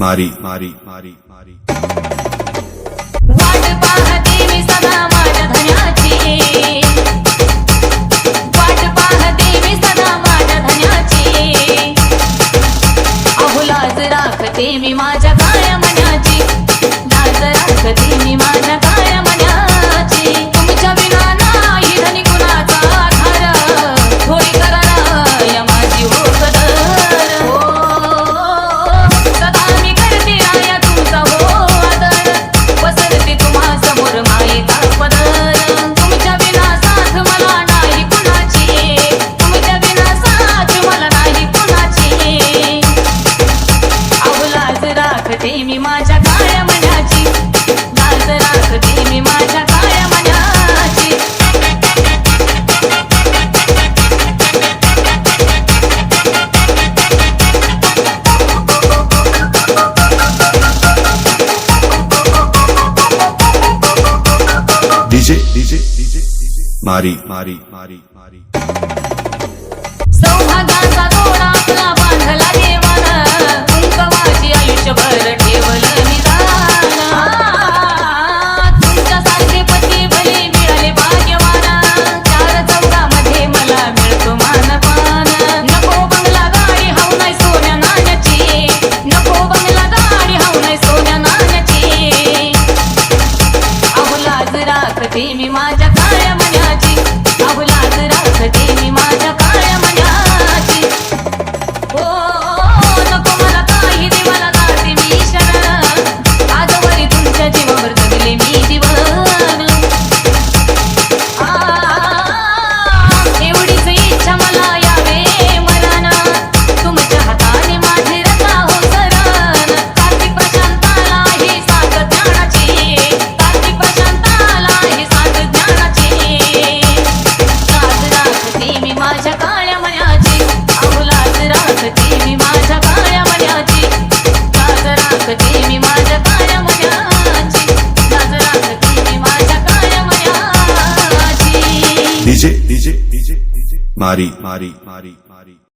मारी मारी मारी मारी वाट पाहते मी सदा माझ्या धन्याची, वाट पाहते मी सदा माझ्या धन्याची, अहो लाज राखते मी माझ्या काळ्या मनाची, लाज राखते मी माझ्या काळ्या मनाची, तुमच्या विना नाही धनी कुणाचा आधार, थोडी करा या माझी हो कदर, सदा मी करते राया तुमचा हो आदर, पसरते तुम्हा समोर मायेचा पदर, तुमच्या विना साथ मला नाही कुणाची, तुमच्या विना साथ मला नाही कुणाची, अहो लाज राखते मी माझ्या काळ्या मनाची, लाज राखते मी माझ्या काळ्या मनाची. डीजे डीजे डीजे मारी मारी मारी मारी सौभाग्याचा दोरा आपला बांधला देवानं, कुंकवाची आयुष्यभर ठेवलं निदान, तुमच्यासारखे पती भले मिळाले भाग्यवान, चार चौघामध्ये मला मिळतो मानपान, नको बंगला गाडी हाव नाही सोन्या नाण्याची, नको बंगला गाडी हाव नाही सोन्या नाण्याची, अहो लाज राखते मी माझ्या काळ्या मनाची, अहो लाज राखते मी माझ्या काळ्या मनाची, हो नको मला काही देवाला जाते मी शरण, आजवरी तुमच्या जीवावर जगले मी जीवन, एवढीच इच्छा मला यावे मरण, तुमच्या हाताने माझे रचा हो सरण, कार्तिक प्रशांताला हे साथ ज्ञानाची, कार्तिक प्रशांताला हे साथ ज्ञानाची, लाज राखते मी माझ्या काळ्या मनाची, अहो लाज राखते मी माझ्या काळ्या मनाची, लाज राखते मी माझ्या काळ्या मनाची, लाज राखते मी माझ्या काळ्या मनाची. डीजे डीजे डीजे डीजे मारी मारी मारी